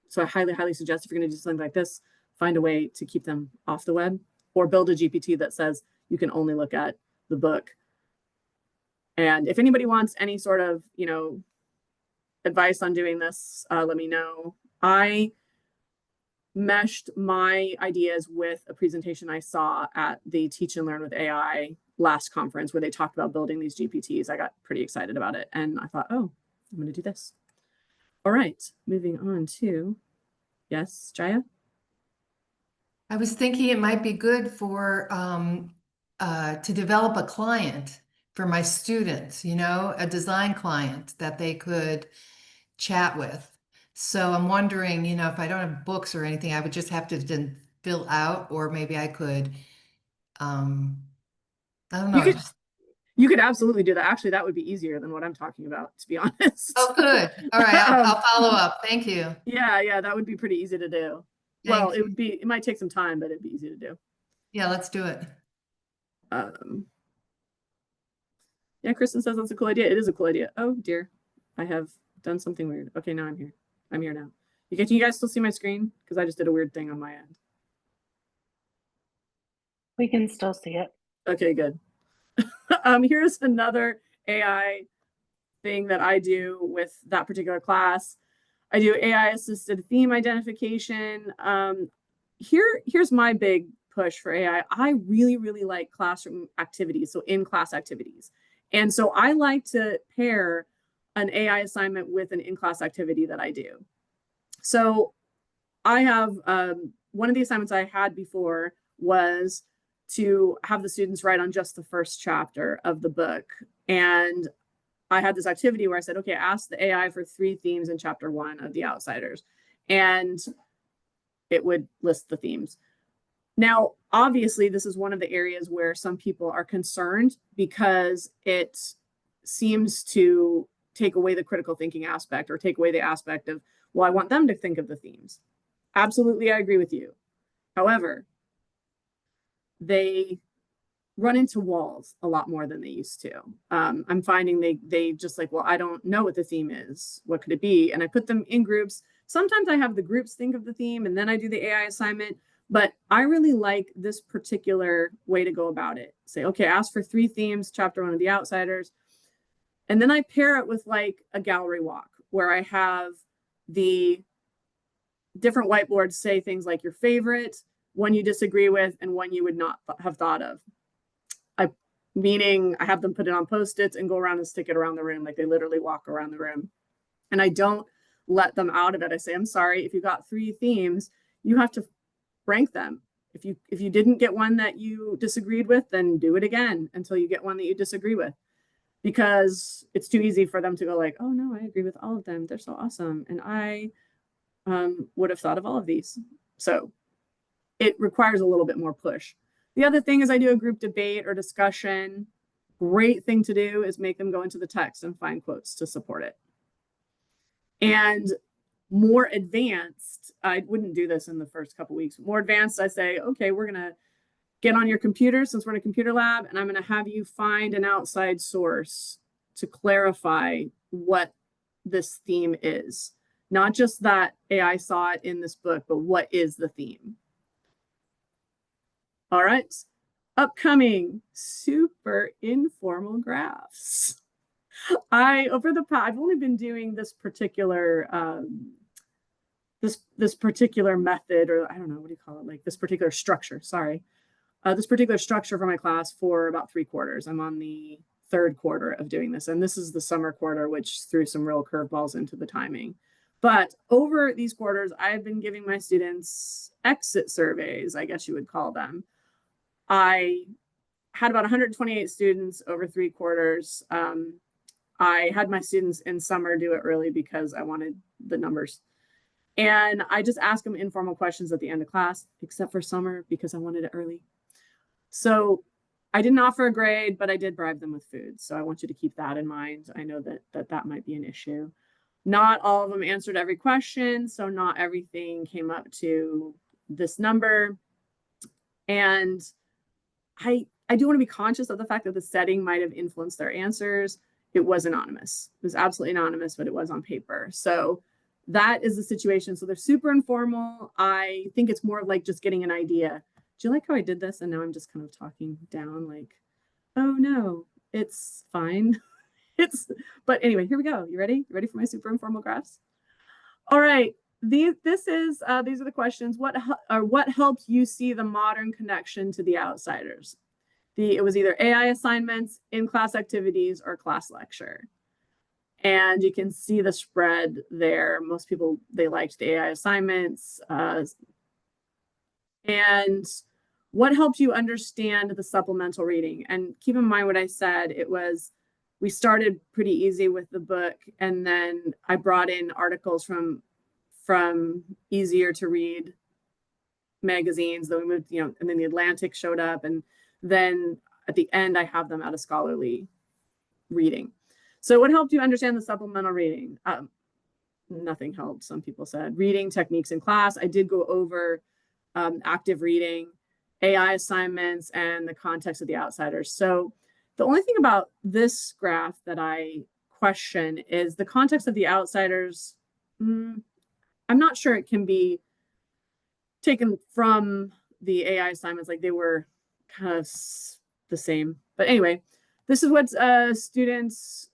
So I highly, highly suggest if you're going to do something like this, find a way to keep them off the web, or build a GPT that says you can only look at the book. And if anybody wants any sort of, advice on doing this, let me know. I meshed my ideas with a presentation I saw at the Teach and Learn with AI last conference, where they talked about building these GPTs. I got pretty excited about it. And I thought, oh, I'm going to do this. All right, moving on to, yes, Jaya? I was thinking it might be good for to develop a client for my students, a design client that they could chat with. So I'm wondering, if I don't have books or anything, I would just have to then fill out, or maybe I could, I don't know. You could absolutely do that. Actually, that would be easier than what I'm talking about, to be honest. Oh, good. All right, I'll follow up. Thank you. Yeah, that would be pretty easy to do. Well, it might take some time, but it'd be easy to do. Yeah, let's do it. Yeah, Kristen says that's a cool idea. It is a cool idea. Oh dear, I have done something weird. Okay, now I'm here. I'm here now. Can you guys still see my screen? Because I just did a weird thing on my end. We can still see it. Okay, good. Here's another AI thing that I do with that particular class. I do AI assisted theme identification. Here's my big push for AI. I really, really like classroom activities, so in-class activities. And so I like to pair an AI assignment with an in-class activity that I do. So I have, one of the assignments I had before was to have the students write on just the first chapter of the book. And I had this activity where I said, okay, ask the AI for 3 themes in chapter 1 of The Outsiders. And it would list the themes. Now, obviously, this is one of the areas where some people are concerned, because it seems to take away the critical thinking aspect, or take away the aspect of, well, I want them to think of the themes. Absolutely, I agree with you. However, they run into walls a lot more than they used to. I'm finding they just like, well, I don't know what the theme is. What could it be? And I put them in groups. Sometimes I have the groups think of the theme, and then I do the AI assignment. But I really like this particular way to go about it. Say, okay, ask for 3 themes, chapter 1 of The Outsiders. And then I pair it with like a gallery walk, where I have the different whiteboards say things like your favorite, one you disagree with, and one you would not have thought of. Meaning I have them put it on Post-its and go around and stick it around the room. Like, they literally walk around the room. And I don't let them out of it. I say, I'm sorry, if you got 3 themes, you have to rank them. If you didn't get one that you disagreed with, then do it again until you get one that you disagree with. Because it's too easy for them to go like, oh no, I agree with all of them. They're so awesome. And I would have thought of all of these. So it requires a little bit more push. The other thing is I do a group debate or discussion. Great thing to do is make them go into the text and find quotes to support it. And more advanced, I wouldn't do this in the first couple weeks. More advanced, I say, okay, we're going to get on your computer, since we're in a computer lab, and I'm going to have you find an outside source to clarify what this theme is. Not just that AI saw it in this book, but what is the theme? All right, upcoming super informal graphs. I've only been doing this particular this particular method, or I don't know, what do you call it? Like this particular structure, sorry. This particular structure for my class for about 3 quarters. I'm on the third quarter of doing this. And this is the summer quarter, which threw some real curveballs into the timing. But over these quarters, I've been giving my students exit surveys, I guess you would call them. I had about 128 students over 3 quarters. I had my students in summer do it early because I wanted the numbers. And I just ask them informal questions at the end of class, except for summer because I wanted it early. So I didn't offer a grade, but I did bribe them with food. So I want you to keep that in mind. I know that might be an issue. Not all of them answered every question, so not everything came up to this number. And I do want to be conscious of the fact that the setting might have influenced their answers. It was anonymous. It was absolutely anonymous, but it was on paper. So that is the situation. So they're super informal. I think it's more of like just getting an idea. Do you like how I did this? And now I'm just kind of talking down like, oh no, it's fine. But anyway, here we go. You ready? You ready for my super informal graphs? All right. These are the questions. What helped you see the modern connection to the outsiders? It was either AI assignments, in-class activities, or class lecture. And you can see the spread there. Most people, they liked the AI assignments. And what helped you understand the supplemental reading? And keep in mind what I said, we started pretty easy with the book, and then I brought in articles from easier to read magazines. Then we moved, and then the Atlantic showed up, and then at the end I have them out of scholarly reading. So what helped you understand the supplemental reading? Nothing helped, some people said. Reading techniques in class. I did go over active reading, AI assignments, and the context of the outsiders. So the only thing about this graph that I question is the context of the outsiders. I'm not sure it can be taken from the AI assignments, like they were kind of the same. But anyway, this is what students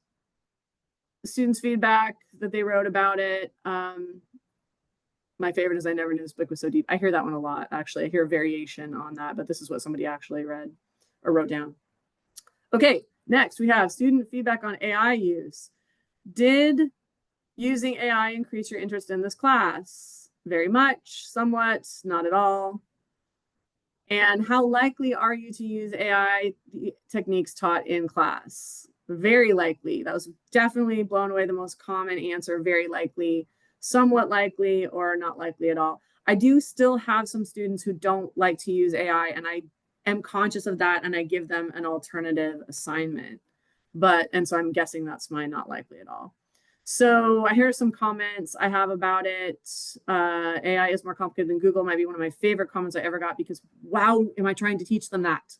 feedback that they wrote about it. My favorite is I never knew this book was so deep. I hear that one a lot, actually. I hear a variation on that, but this is what somebody actually read or wrote down. Okay, next we have student feedback on AI use. Did using AI increase your interest in this class? Very much, somewhat, not at all. And how likely are you to use AI techniques taught in class? Very likely. That was definitely blown away the most common answer, very likely, somewhat likely, or not likely at all. I do still have some students who don't like to use AI, and I am conscious of that, and I give them an alternative assignment. And so I'm guessing that's my not likely at all. So I hear some comments I have about it. AI is more complicated than Google might be one of my favorite comments I ever got, because wow, am I trying to teach them that?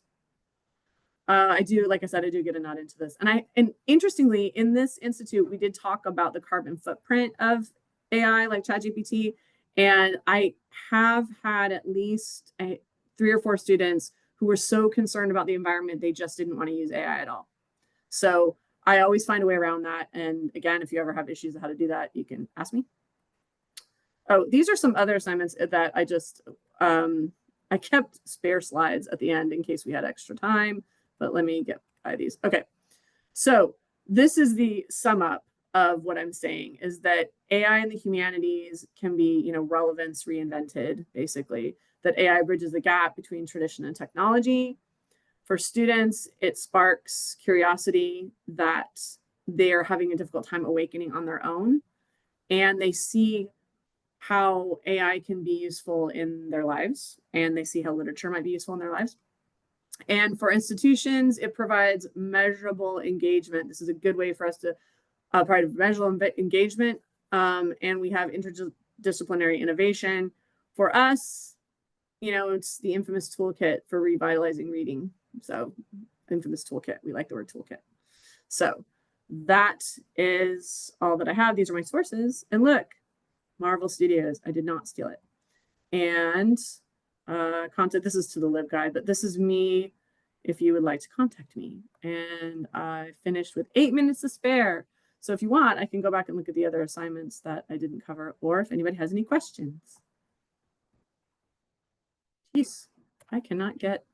I do, like I said, I do get a nod into this. And interestingly, in this institute, we did talk about the carbon footprint of AI, like ChatGPT. And I have had at least 3 or 4 students who were so concerned about the environment, they just didn't want to use AI at all. So I always find a way around that. And again, if you ever have issues with how to do that, you can ask me. Oh, these are some other assignments that I just, I kept spare slides at the end in case we had extra time, but let me get by these. Okay, so this is the sum up of what I'm saying, is that AI in the humanities can be, relevance reinvented, basically, that AI bridges the gap between tradition and technology. For students, it sparks curiosity that they're having a difficult time awakening on their own, and they see how AI can be useful in their lives, and they see how literature might be useful in their lives. And for institutions, it provides measurable engagement. This is a good way for us to provide measurable engagement, and we have interdisciplinary innovation. For us, it's the infamous toolkit for revitalizing reading. So infamous toolkit, we like the word toolkit. So that is all that I have. These are my sources. And look, Marvel Studios, I did not steal it. And content, this is to the LibGuide, but this is me if you would like to contact me. And I finished with 8 minutes to spare. So if you want, I can go back and look at the other assignments that I didn't cover, or if anybody has any questions. Jeez, I cannot get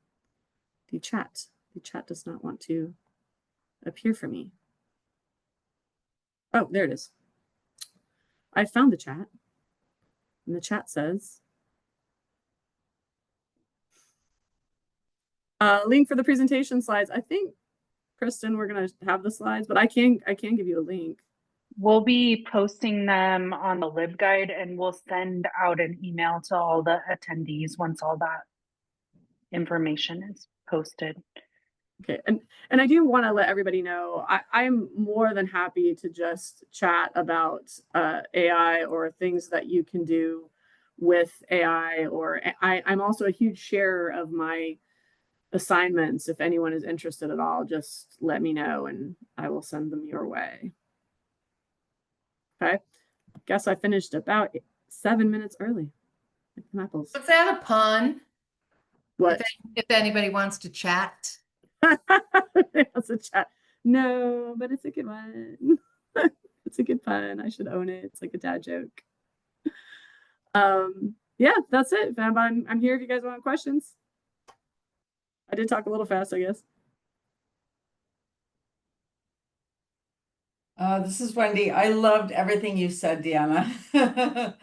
the chat. The chat does not want to appear for me. Oh, there it is. I found the chat. And the chat says, link for the presentation slides. I think, Kristen, we're gonna have the slides, but I can give you a link. We'll be posting them on the LibGuide, and we'll send out an email to all the attendees once all that information is posted. Okay, and I do want to let everybody know I'm more than happy to just chat about AI or things that you can do with AI, or I'm also a huge sharer of my assignments. If anyone is interested at all, just let me know and I will send them your way. Okay, guess I finished about 7 minutes early. Apples. Was that a pun? What? If anybody wants to chat. It's a chat. No, but it's a good one. It's a good pun. I should own it. It's like a dad joke. Yeah, that's it. I'm here if you guys want questions. I did talk a little fast, I guess. This is Wendy. I loved everything you said, Dionna.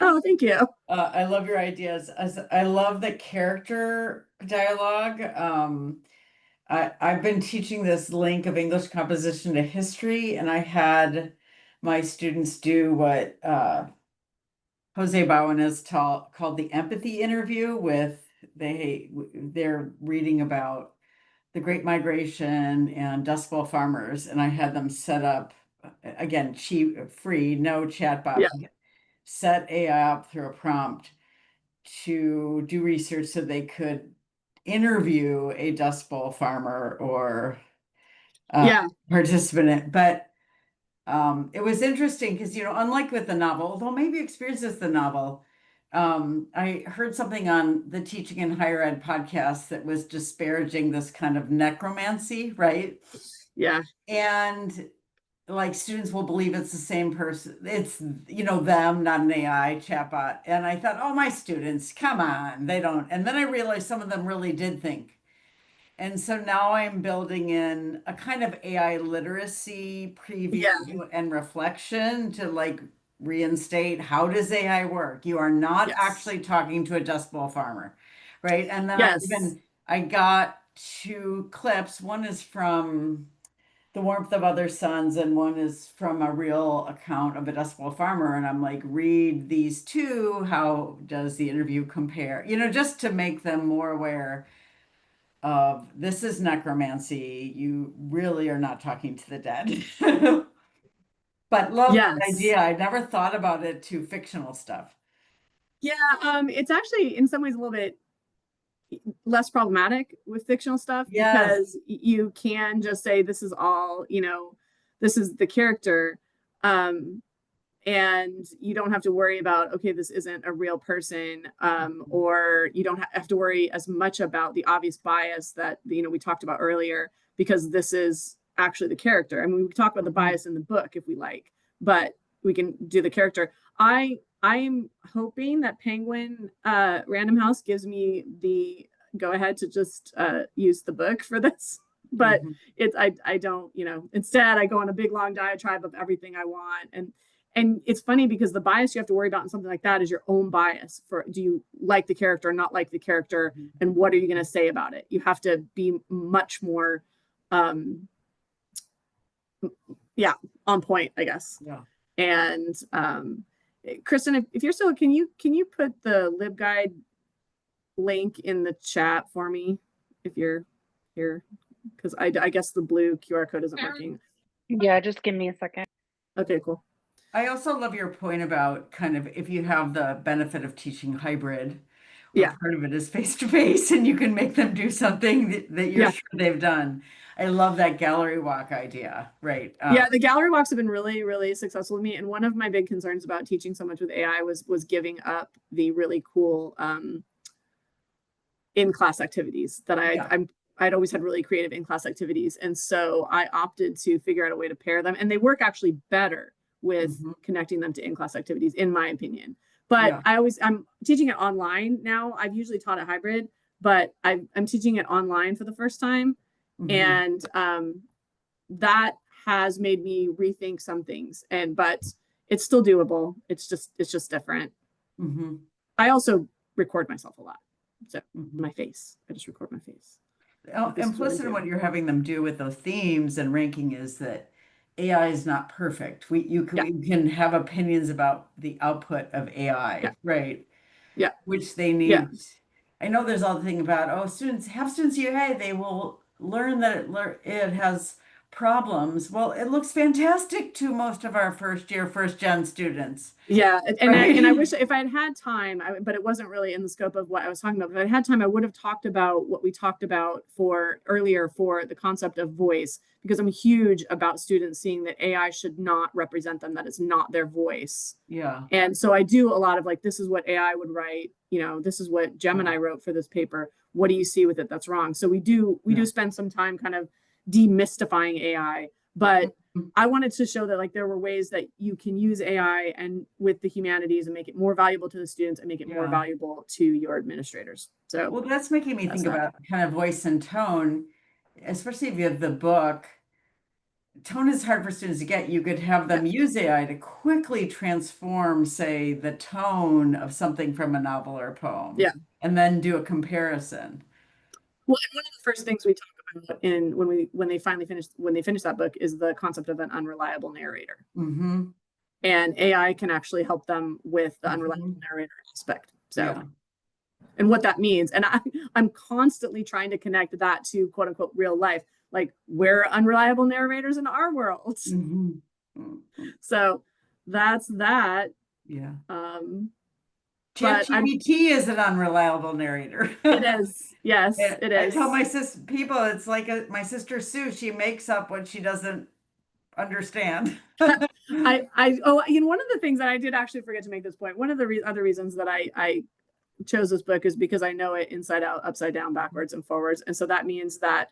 Oh, thank you. I love your ideas. I love the character dialogue. I've been teaching this link of English composition to history, and I had my students do what Jose Bowen has called the empathy interview with they're reading about the Great Migration and Dust Bowl farmers, and I had them set up again cheap, free, no chatbot. Yeah. Set AI up through a prompt to do research so they could interview a Dust Bowl farmer or Yeah. participant. But it was interesting because, unlike with the novel, although maybe experiences the novel, I heard something on the Teaching in Higher Ed podcast that was disparaging this kind of necromancy, right? Yeah. And like students will believe it's the same person. It's, them, not an AI chatbot. And I thought, oh, my students, come on, they don't. And then I realized some of them really did think. And so now I'm building in a kind of AI literacy preview and reflection to like reinstate how does AI work? You are not actually talking to a Dust Bowl farmer, right? And then I got 2 clips. One is from The Warmth of Other Suns, and one is from a real account of a Dust Bowl farmer. And I'm like, read these 2. How does the interview compare? Just to make them more aware of this is necromancy. You really are not talking to the dead. But love that idea. I never thought about it to fictional stuff. Yeah, it's actually in some ways a little bit less problematic with fictional stuff because you can just say this is all, this is the character. And you don't have to worry about, okay, this isn't a real person, or you don't have to worry as much about the obvious bias that, we talked about earlier, because this is actually the character. I mean, we can talk about the bias in the book if we like, but we can do the character. I am hoping that Penguin Random House gives me the go ahead to just use the book for this. But I don't, instead I go on a big long diatribe of everything I want. And it's funny because the bias you have to worry about in something like that is your own bias for, do you like the character or not like the character? And what are you going to say about it? You have to be much more, on point, I guess. Yeah. And Kristen, if you're still, can you put the LibGuide link in the chat for me if you're here? Because I guess the blue QR code isn't working. Yeah, just give me a second. Okay, cool. I also love your point about kind of if you have the benefit of teaching hybrid, part of it is face-to-face, and you can make them do something that you're sure they've done. I love that gallery walk idea, right? The gallery walks have been really, really successful with me. And one of my big concerns about teaching so much with AI was giving up the really cool in-class activities that I'd always had really creative in-class activities. And so I opted to figure out a way to pair them. And they work actually better with connecting them to in-class activities, in my opinion. But I'm teaching it online now. I've usually taught it hybrid, but I'm teaching it online for the first time. And that has made me rethink some things, but it's still doable. It's just different. Mm-hmm. I also record myself a lot. So Mm-hmm. my face, I just record my face. Oh, This is what I implicit in do. what you're having them do with those themes and ranking is that AI is not perfect. You can have opinions about the output of AI, Yeah. right? Yeah. Which they Yeah. need. I know there's all the thing about, oh, students AI, they will learn that it has problems. Well, it looks fantastic to most of our first gen students. Yeah, and Right. I wish if I'd had time, but it wasn't really in the scope of what I was talking about. If I had time, I would have talked about what we talked about earlier for the concept of voice, because I'm huge about students seeing that AI should not represent them, that it's not their voice. Yeah. And so I do a lot of like, this is what AI would write, this is what Gemini wrote for this paper. What do you see with it that's wrong? So we do spend some time kind of demystifying AI, but I wanted to show that like there were ways that you can use AI and with the humanities and make it more valuable to the students and make it more valuable to your administrators. So well, that's making me think about kind of voice and tone, especially if you have the book. Tone is hard for students to get. You could have them use AI to quickly transform, say, the tone of something from a novel or a poem. Yeah. And then do a comparison. Well, and one of the first things we talk about when they finish that book is the concept of an unreliable narrator. Mm-hmm. And AI can actually help them with the unreliable narrator aspect. So and what that means. And I'm constantly trying to connect that to quote unquote real life. Like, we're unreliable narrators in our world. Mm-hmm. Mm-hmm. So that's that. Yeah. But ChatGPT is an unreliable narrator. It is. Yes, it is. I tell my people, it's like my sister Sue, she makes up what she doesn't understand. one of the things that I did actually forget to make this point. One of the other reasons that I chose this book is because I know it inside out, upside down, backwards, and forwards. And so that means that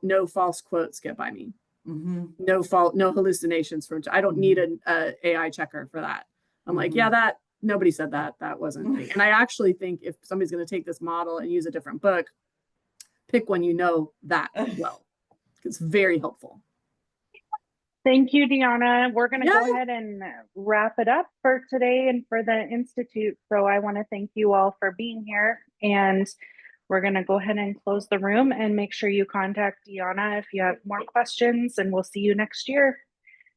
no false quotes get by me. Mm-hmm. No hallucinations from, I don't need an AI checker for that. I'm like, yeah, nobody said that. That wasn't me. And I actually think if somebody's going to take this model and use a different book, pick one that well. It's very helpful. Thank you, Dionna. We're going to go ahead and wrap it up for today and for the Institute. So I want to thank you all for being here. And we're going to go ahead and close the room and make sure you contact Dionna if you have more questions, and we'll see you next year.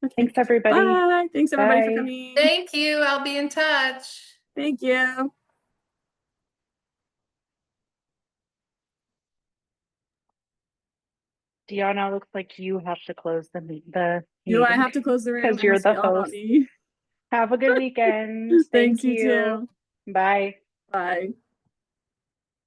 Okay. Thanks, everybody. Bye. Thanks, everybody, for coming. Thank you. I'll be in touch. Thank you. Dionna, looks like you have to close the meeting. Do I have to close the room? Because you're the host. Have a good weekend. Thanks, you too. Bye. Bye.